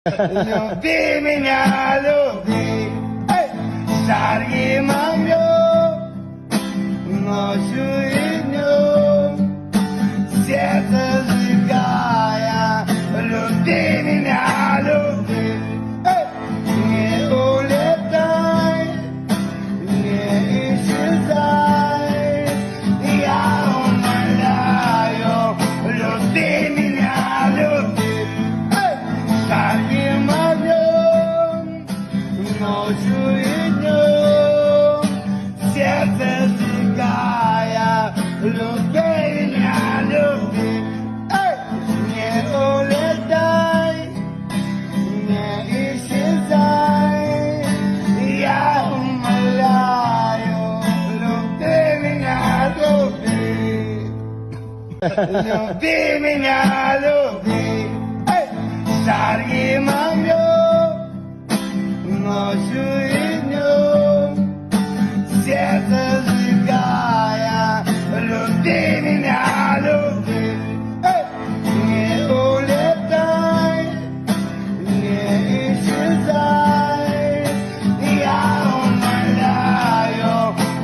Lupi меня lupi, старые мамё, ночью и днем, сердце сжигая. Люби меня, люби, не улетай, не исчезай, я умоляю, люби меня, люби. Жарким огнем, ночью и днем, сердце сжигая. Люби меня, люби, не улетай, не исчезай, я умоляю, люби меня, люби, люби меня, люби. Жарким огнем, ночью и днем, сердце сжигая. Люби меня, люби, не улетай, не исчезай, я умоляю,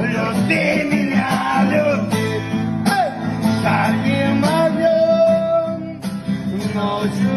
люби меня, люби, жарким огнем, ночью